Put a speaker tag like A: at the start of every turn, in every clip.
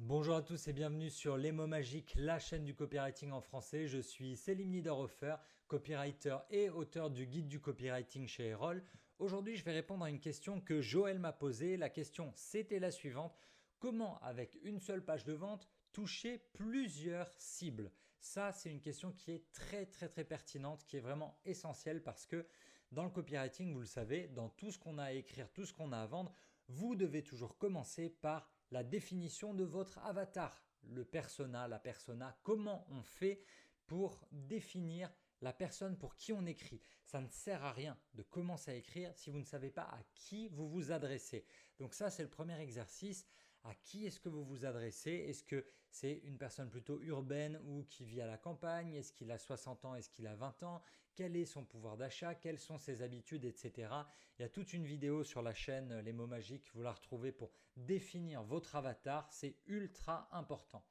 A: Bonjour à tous et bienvenue sur Les mots magiques, la chaîne du copywriting en français. Je suis Selim Niederhofer, copywriter et auteur du guide du copywriting chez Erol. Aujourd'hui, je vais répondre à une question que Joël m'a posée. La question, c'était la suivante. Comment, avec une seule page de vente, toucher plusieurs cibles? Ça, c'est une question qui est très pertinente, qui est vraiment essentielle parce que dans le copywriting, vous le savez, dans tout ce qu'on a à écrire, tout ce qu'on a à vendre, vous devez toujours commencer par la définition de votre avatar, le persona, la persona, comment on fait pour définir la personne pour qui on écrit. Ça ne sert à rien de commencer à écrire si vous ne savez pas à qui vous vous adressez. Donc ça, c'est le premier exercice. À qui est-ce que vous vous adressez? Est-ce que c'est une personne plutôt urbaine ou qui vit à la campagne? Est-ce qu'il a 60 ans? Est-ce qu'il a 20 ans? Quel est son pouvoir d'achat? Quelles sont ses habitudes, etc. Il y a toute une vidéo sur la chaîne Les mots magiques, vous la retrouvez pour définir votre avatar, c'est ultra important.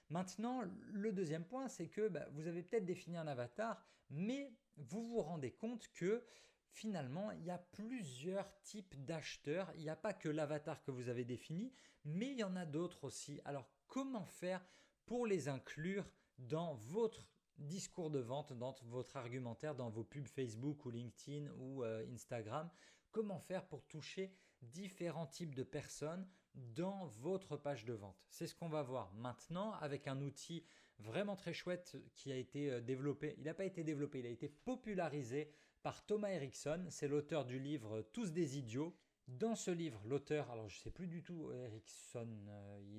A: Maintenant, le deuxième point, c'est que vous avez peut-être défini un avatar, mais vous vous rendez compte que finalement, il y a plusieurs types d'acheteurs. Il n'y a pas que l'avatar que vous avez défini, mais il y en a d'autres aussi. Alors, comment faire pour les inclure dans votre discours de vente, dans votre argumentaire, dans vos pubs Facebook ou LinkedIn ou Instagram? Comment faire pour toucher différents types de personnes dans votre page de vente? C'est ce qu'on va voir maintenant avec un outil vraiment très chouette qui a été développé. Il n'a pas été développé, il a été popularisé par Thomas Eriksson. C'est l'auteur du livre Tous des idiots. Dans ce livre, l'auteur, alors je ne sais plus du tout, Eriksson,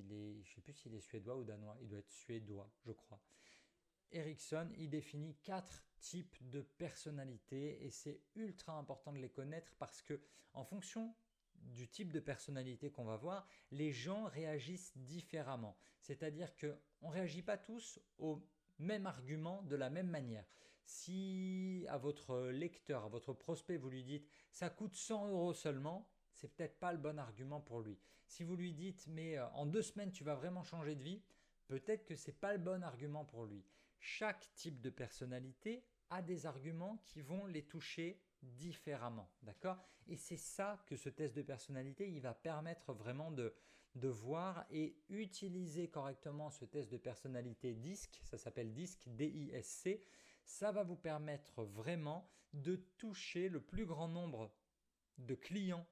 A: je ne sais plus s'il est suédois ou danois, il doit être suédois, je crois. Eriksson, il définit 4 types de personnalités et c'est ultra important de les connaître parce que en fonction du type de personnalité qu'on va voir, les gens réagissent différemment. C'est-à-dire qu'on ne réagit pas tous au même argument de la même manière. Si à votre lecteur, à votre prospect, vous lui dites ça coûte 100 € seulement, c'est peut-être pas le bon argument pour lui. Si vous lui dites mais en 2 semaines tu vas vraiment changer de vie, peut-être que ce n'est pas le bon argument pour lui. Chaque type de personnalité a des arguments qui vont les toucher différemment, d'accord? Et c'est ça que ce test de personnalité, il va permettre vraiment de voir et utiliser correctement ce test de personnalité DISC, ça s'appelle DISC, D-I-S-C, ça va vous permettre vraiment de toucher le plus grand nombre de clients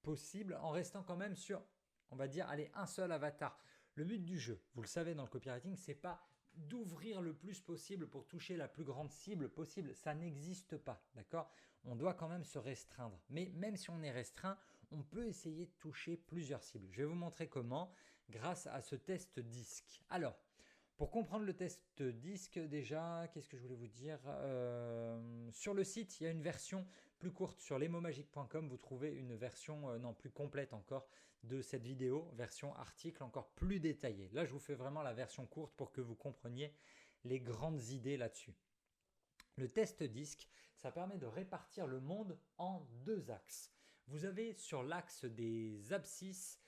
A: possible en restant quand même sur, on va dire, allez, un seul avatar. Le but du jeu, vous le savez dans le copywriting, c'est pas d'ouvrir le plus possible pour toucher la plus grande cible possible. Ça n'existe pas, d'accord? On doit quand même se restreindre. Mais même si on est restreint, on peut essayer de toucher plusieurs cibles. Je vais vous montrer comment grâce à ce test DISC. Alors, pour comprendre le test DISC, déjà, qu'est-ce que je voulais vous dire? Sur le site, il y a une version plus courte. Sur lesmotsmagiques.com, vous trouvez une version non plus complète encore de cette vidéo, version article encore plus détaillée. Là, je vous fais vraiment la version courte pour que vous compreniez les grandes idées là-dessus. Le test DISC, ça permet de répartir le monde en 2 axes. Vous avez sur l'axe des abscisses,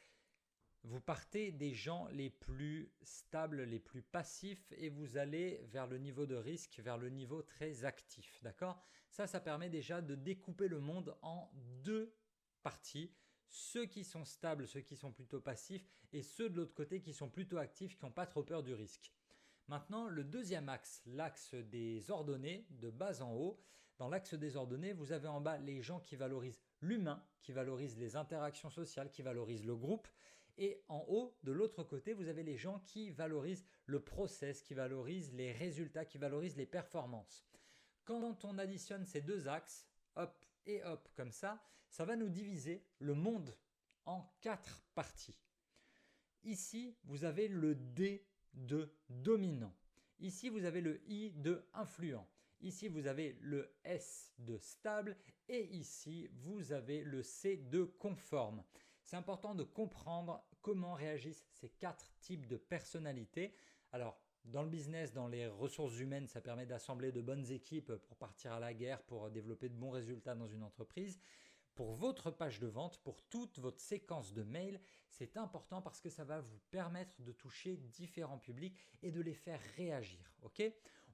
A: vous partez des gens les plus stables, les plus passifs et vous allez vers le niveau de risque, vers le niveau très actif. D'accord? Ça permet déjà de découper le monde en 2 parties. Ceux qui sont stables, ceux qui sont plutôt passifs et ceux de l'autre côté qui sont plutôt actifs, qui n'ont pas trop peur du risque. Maintenant, le deuxième axe, l'axe des ordonnées, de bas en haut. Dans l'axe des ordonnées, vous avez en bas les gens qui valorisent l'humain, qui valorisent les interactions sociales, qui valorisent le groupe. Et en haut, de l'autre côté, vous avez les gens qui valorisent le process, qui valorisent les résultats, qui valorisent les performances. Quand on additionne ces 2 axes, hop et hop comme ça va nous diviser le monde en 4 parties. Ici, vous avez le D de dominant. Ici, vous avez le I de influent. Ici, vous avez le S de stable et ici, vous avez le C de conforme. C'est important de comprendre comment réagissent ces 4 types de personnalités. Alors, dans le business, dans les ressources humaines, ça permet d'assembler de bonnes équipes pour partir à la guerre, pour développer de bons résultats dans une entreprise. Pour votre page de vente, pour toute votre séquence de mails, c'est important parce que ça va vous permettre de toucher différents publics et de les faire réagir. Ok ?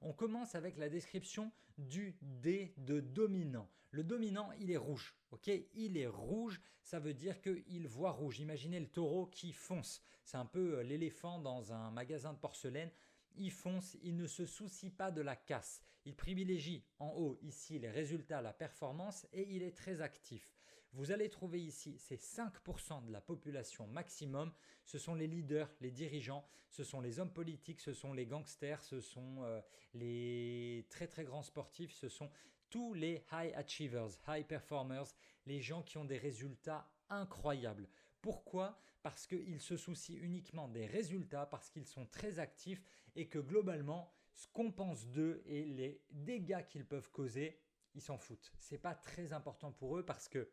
A: On commence avec la description du D de dominant. Le dominant, il est rouge. Ok, il est rouge, ça veut dire qu'il voit rouge. Imaginez le taureau qui fonce. C'est un peu l'éléphant dans un magasin de porcelaine. Il fonce, il ne se soucie pas de la casse. Il privilégie en haut ici les résultats, la performance et il est très actif. Vous allez trouver ici, c'est 5% de la population maximum. Ce sont les leaders, les dirigeants, ce sont les hommes politiques, ce sont les gangsters, ce sont les très très grands sportifs, ce sont tous les high achievers, high performers, les gens qui ont des résultats incroyables. Pourquoi ? Parce qu'ils se soucient uniquement des résultats, parce qu'ils sont très actifs et que globalement, ce qu'on pense d'eux et les dégâts qu'ils peuvent causer, ils s'en foutent. Ce n'est pas très important pour eux parce que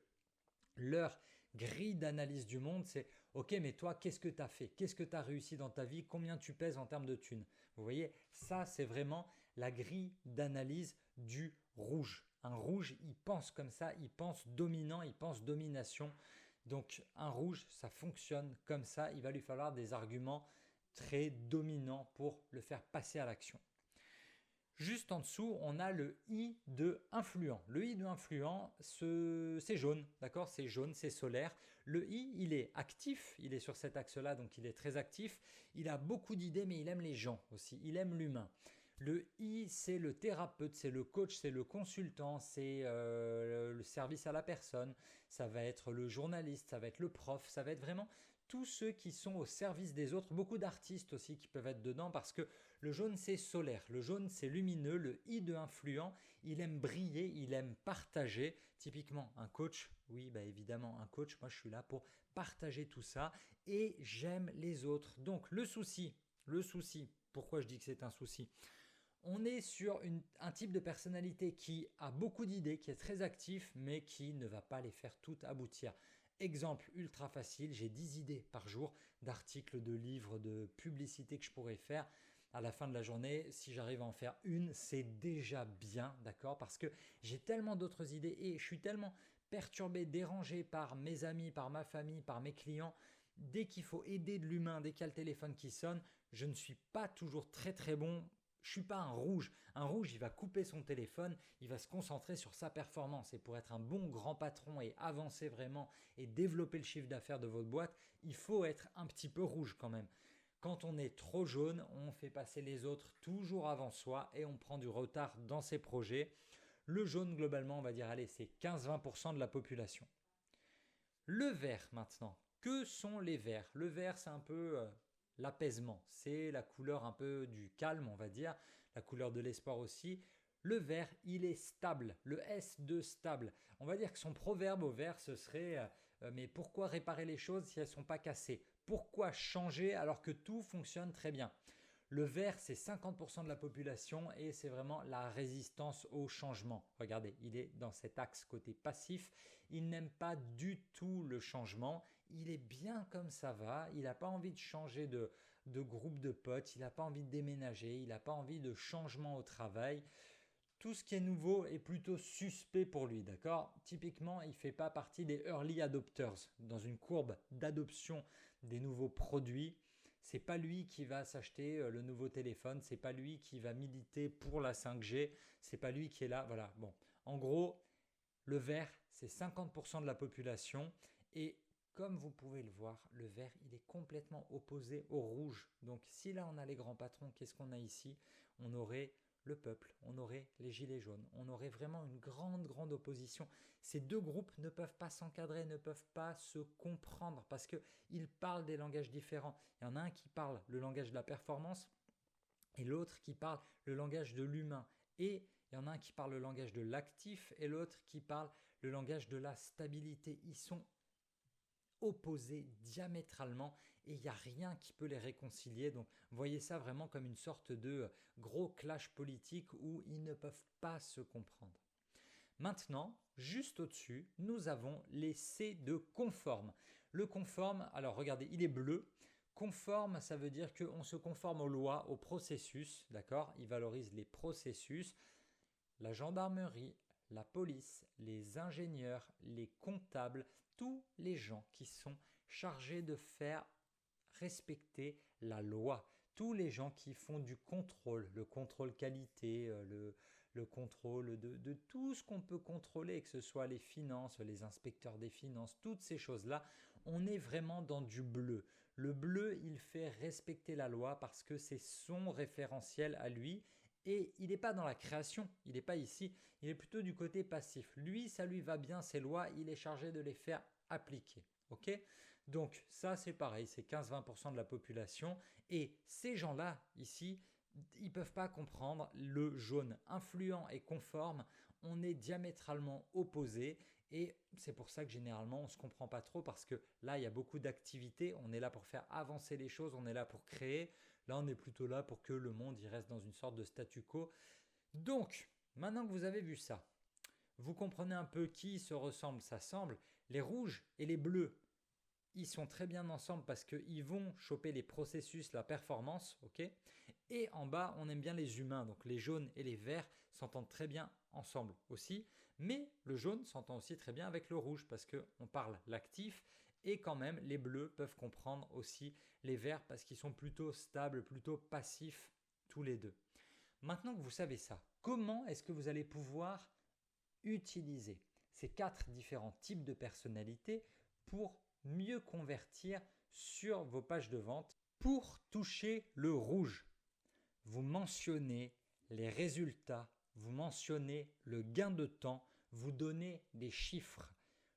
A: leur grille d'analyse du monde, c'est ok, mais toi, qu'est-ce que tu as fait? Qu'est-ce que tu as réussi dans ta vie? Combien tu pèses en termes de thunes? Vous voyez, ça, c'est vraiment la grille d'analyse du rouge. Un rouge, il pense comme ça, il pense dominant, il pense domination. Donc, un rouge, ça fonctionne comme ça. Il va lui falloir des arguments très dominants pour le faire passer à l'action. Juste en dessous, on a le I de influent. Le I de influent, c'est jaune, d'accord? C'est jaune, c'est solaire. Le I, il est actif, il est sur cet axe-là, donc il est très actif. Il a beaucoup d'idées, mais il aime les gens aussi, il aime l'humain. Le I, c'est le thérapeute, c'est le coach, c'est le consultant, c'est le service à la personne. Ça va être le journaliste, ça va être le prof, ça va être vraiment tous ceux qui sont au service des autres. Beaucoup d'artistes aussi qui peuvent être dedans parce que le jaune, c'est solaire, le jaune, c'est lumineux. Le I de influent, il aime briller, il aime partager. Typiquement, un coach, oui, bah évidemment, un coach, moi je suis là pour partager tout ça et j'aime les autres. Donc le souci, pourquoi je dis que c'est un souci ? On est sur un type de personnalité qui a beaucoup d'idées, qui est très actif, mais qui ne va pas les faire toutes aboutir. Exemple ultra facile, j'ai 10 idées par jour d'articles, de livres, de publicités que je pourrais faire. À la fin de la journée, si j'arrive à en faire une, c'est déjà bien, d'accord? Parce que j'ai tellement d'autres idées et je suis tellement perturbé, dérangé par mes amis, par ma famille, par mes clients. Dès qu'il faut aider de l'humain, dès qu'il y a le téléphone qui sonne, je ne suis pas toujours très très bon. Je ne suis pas un rouge. Un rouge, il va couper son téléphone, il va se concentrer sur sa performance. Et pour être un bon grand patron et avancer vraiment et développer le chiffre d'affaires de votre boîte, il faut être un petit peu rouge quand même. Quand on est trop jaune, on fait passer les autres toujours avant soi et on prend du retard dans ses projets. Le jaune, globalement, on va dire, allez, c'est 15-20% de la population. Le vert maintenant. Que sont les verts? Le vert, c'est un peu l'apaisement. C'est la couleur un peu du calme, on va dire. La couleur de l'espoir aussi. Le vert, il est stable. Le S de stable. On va dire que son proverbe au vert, ce serait mais pourquoi réparer les choses si elles ne sont pas cassées? Pourquoi changer alors que tout fonctionne très bien? Le vert, c'est 50% de la population et c'est vraiment la résistance au changement. Regardez, il est dans cet axe côté passif. Il n'aime pas du tout le changement. Il est bien comme ça va. Il n'a pas envie de changer de groupe de potes. Il n'a pas envie de déménager. Il n'a pas envie de changement au travail. Tout ce qui est nouveau est plutôt suspect pour lui, d'accord? Typiquement, il ne fait pas partie des early adopters. Dans une courbe d'adoption des nouveaux produits, c'est pas lui qui va s'acheter le nouveau téléphone, c'est pas lui qui va militer pour la 5G, c'est pas lui qui est là, voilà. Bon, en gros, le vert, c'est 50% de la population et comme vous pouvez le voir, le vert, il est complètement opposé au rouge. Donc si là on a les grands patrons, qu'est-ce qu'on a ici? On aurait le peuple, on aurait les gilets jaunes, on aurait vraiment une grande opposition. Ces deux groupes ne peuvent pas s'encadrer, ne peuvent pas se comprendre parce qu'ils parlent des langages différents. Il y en a un qui parle le langage de la performance et l'autre qui parle le langage de l'humain. Et il y en a un qui parle le langage de l'actif et l'autre qui parle le langage de la stabilité. Ils sont opposés diamétralement et il n'y a rien qui peut les réconcilier. Donc voyez ça vraiment comme une sorte de gros clash politique où ils ne peuvent pas se comprendre. Maintenant, juste au-dessus, nous avons les C de conforme. Le conforme, alors regardez, il est bleu. Conforme, ça veut dire qu'on se conforme aux lois, aux processus, d'accord? Il valorise les processus. La gendarmerie, la police, les ingénieurs, les comptables, tous les gens qui sont chargés de faire respecter la loi, tous les gens qui font du contrôle, le contrôle qualité, le contrôle de tout ce qu'on peut contrôler, que ce soit les finances, les inspecteurs des finances, toutes ces choses-là, on est vraiment dans du bleu. Le bleu, il fait respecter la loi parce que c'est son référentiel à lui et il n'est pas dans la création, il n'est pas ici, il est plutôt du côté passif. Lui, ça lui va bien, ces lois, il est chargé de les faire appliquer. Ok? Donc ça c'est pareil, c'est 15-20% de la population et ces gens-là ici, ils ne peuvent pas comprendre le jaune. Influent et conforme, on est diamétralement opposés et c'est pour ça que généralement on ne se comprend pas trop parce que là il y a beaucoup d'activités, on est là pour faire avancer les choses, on est là pour créer, là on est plutôt là pour que le monde y reste dans une sorte de statu quo. Donc maintenant que vous avez vu ça, vous comprenez un peu qui se ressemble, s'assemble, les rouges et les bleus ils sont très bien ensemble parce qu'ils vont choper les processus, la performance, ok. Et en bas, on aime bien les humains, donc les jaunes et les verts s'entendent très bien ensemble aussi. Mais le jaune s'entend aussi très bien avec le rouge parce qu'on parle l'actif et quand même les bleus peuvent comprendre aussi les verts parce qu'ils sont plutôt stables, plutôt passifs tous les deux. Maintenant que vous savez ça, comment est-ce que vous allez pouvoir utiliser ces 4 différents types de personnalités pour mieux convertir sur vos pages de vente? Pour toucher le rouge, vous mentionnez les résultats, vous mentionnez le gain de temps, vous donnez des chiffres.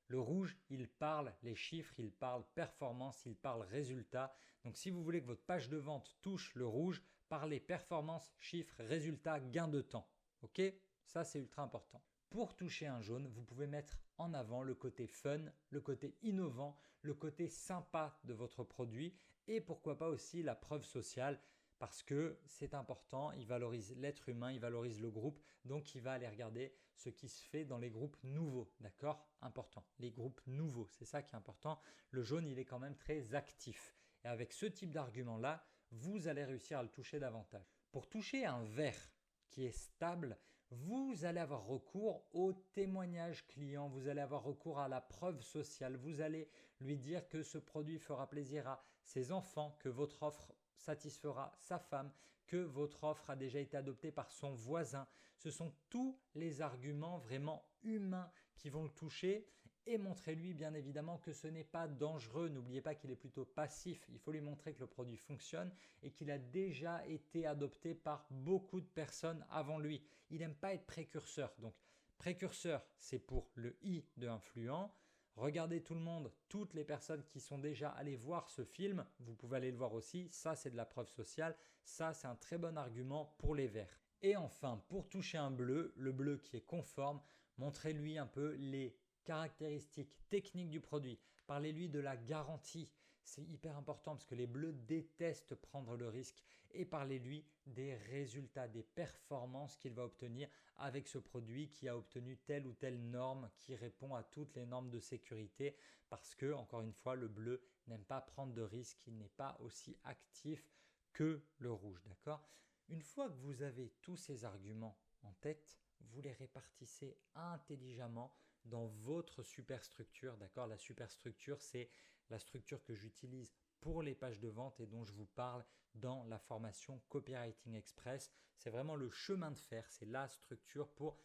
A: Le rouge, il parle les chiffres, il parle performance, il parle résultat. Donc si vous voulez que votre page de vente touche le rouge, parlez performance, chiffres, résultats, gain de temps. Ok? Ça, c'est ultra important. Pour toucher un jaune, vous pouvez mettre en avant le côté fun, le côté innovant, le côté sympa de votre produit et pourquoi pas aussi la preuve sociale parce que c'est important, il valorise l'être humain, il valorise le groupe, donc il va aller regarder ce qui se fait dans les groupes nouveaux, d'accord? Important, les groupes nouveaux, c'est ça qui est important. Le jaune, il est quand même très actif et avec ce type d'argument-là, vous allez réussir à le toucher davantage. Pour toucher un vert qui est stable, vous allez avoir recours au témoignage client, vous allez avoir recours à la preuve sociale, vous allez lui dire que ce produit fera plaisir à ses enfants, que votre offre satisfera sa femme, que votre offre a déjà été adoptée par son voisin. Ce sont tous les arguments vraiment humains qui vont le toucher et montrez-lui bien évidemment que ce n'est pas dangereux. N'oubliez pas qu'il est plutôt passif. Il faut lui montrer que le produit fonctionne et qu'il a déjà été adopté par beaucoup de personnes avant lui. Il n'aime pas être précurseur. Donc précurseur, c'est pour le I de influent. Regardez tout le monde, toutes les personnes qui sont déjà allées voir ce film, vous pouvez aller le voir aussi, ça c'est de la preuve sociale, ça c'est un très bon argument pour les verts. Et enfin, pour toucher un bleu, le bleu qui est conforme, montrez-lui un peu les caractéristiques techniques du produit, parlez-lui de la garantie, c'est hyper important parce que les bleus détestent prendre le risque et parlez-lui des résultats, des performances qu'il va obtenir avec ce produit qui a obtenu telle ou telle norme qui répond à toutes les normes de sécurité parce que, encore une fois, le bleu n'aime pas prendre de risques, il n'est pas aussi actif que le rouge, d'accord? Une fois que vous avez tous ces arguments en tête, vous les répartissez intelligemment dans votre superstructure, d'accord? La superstructure, c'est la structure que j'utilise pour les pages de vente et dont je vous parle dans la formation Copywriting Express. C'est vraiment le chemin de fer, c'est la structure pour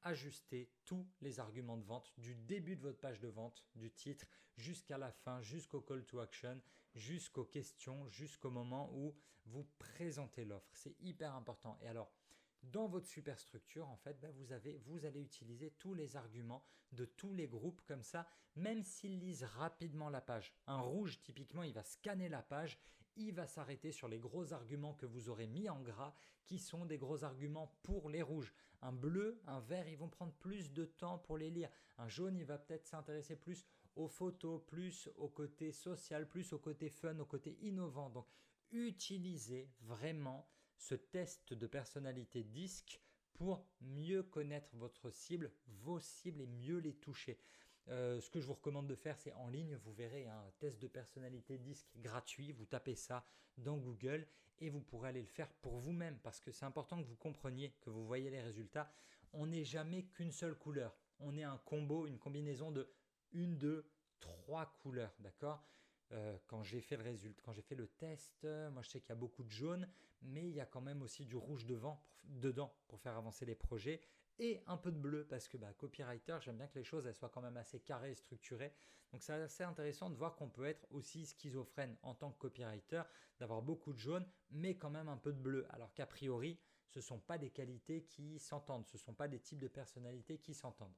A: ajuster tous les arguments de vente du début de votre page de vente, du titre jusqu'à la fin, jusqu'au call to action, jusqu'aux questions, jusqu'au moment où vous présentez l'offre. C'est hyper important. Et alors, dans votre superstructure, en fait, vous allez utiliser tous les arguments de tous les groupes comme ça, même s'ils lisent rapidement la page. Un rouge, typiquement, il va scanner la page, il va s'arrêter sur les gros arguments que vous aurez mis en gras, qui sont des gros arguments pour les rouges. Un bleu, un vert, ils vont prendre plus de temps pour les lire. Un jaune, il va peut-être s'intéresser plus aux photos, plus au côté social, plus au côté fun, au côté innovant. Donc, utilisez vraiment ce test de personnalité DISC pour mieux connaître votre cible, vos cibles et mieux les toucher. Ce que je vous recommande de faire, c'est en ligne, vous verrez un test de personnalité DISC gratuit, vous tapez ça dans Google et vous pourrez aller le faire pour vous-même parce que c'est important que vous compreniez, que vous voyez les résultats. On n'est jamais qu'une seule couleur, on est un combo, une combinaison de une, deux, trois couleurs, d'accord? Quand j'ai fait le résultat, quand j'ai fait le test, moi je sais qu'il y a beaucoup de jaune, mais il y a quand même aussi du rouge dedans pour faire avancer les projets et un peu de bleu parce que copywriter, j'aime bien que les choses elles soient quand même assez carrées et structurées. Donc c'est assez intéressant de voir qu'on peut être aussi schizophrène en tant que copywriter, d'avoir beaucoup de jaune, mais quand même un peu de bleu. Alors qu'a priori, ce ne sont pas des qualités qui s'entendent, ce ne sont pas des types de personnalités qui s'entendent.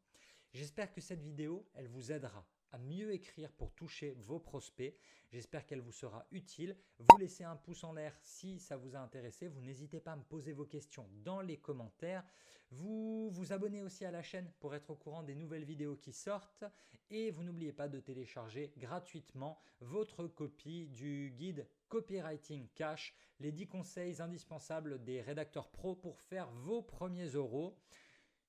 A: J'espère que cette vidéo, elle vous aidera à mieux écrire pour toucher vos prospects. J'espère qu'elle vous sera utile. Vous laissez un pouce en l'air si ça vous a intéressé. Vous n'hésitez pas à me poser vos questions dans les commentaires. Vous vous abonnez aussi à la chaîne pour être au courant des nouvelles vidéos qui sortent. Et vous n'oubliez pas de télécharger gratuitement votre copie du guide Copywriting Cash, les 10 conseils indispensables des rédacteurs pros pour faire vos premiers euros.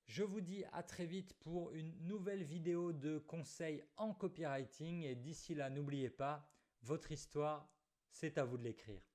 A: Je vous dis à très vite pour une nouvelle vidéo de conseils en copywriting et d'ici là, n'oubliez pas, votre histoire, c'est à vous de l'écrire.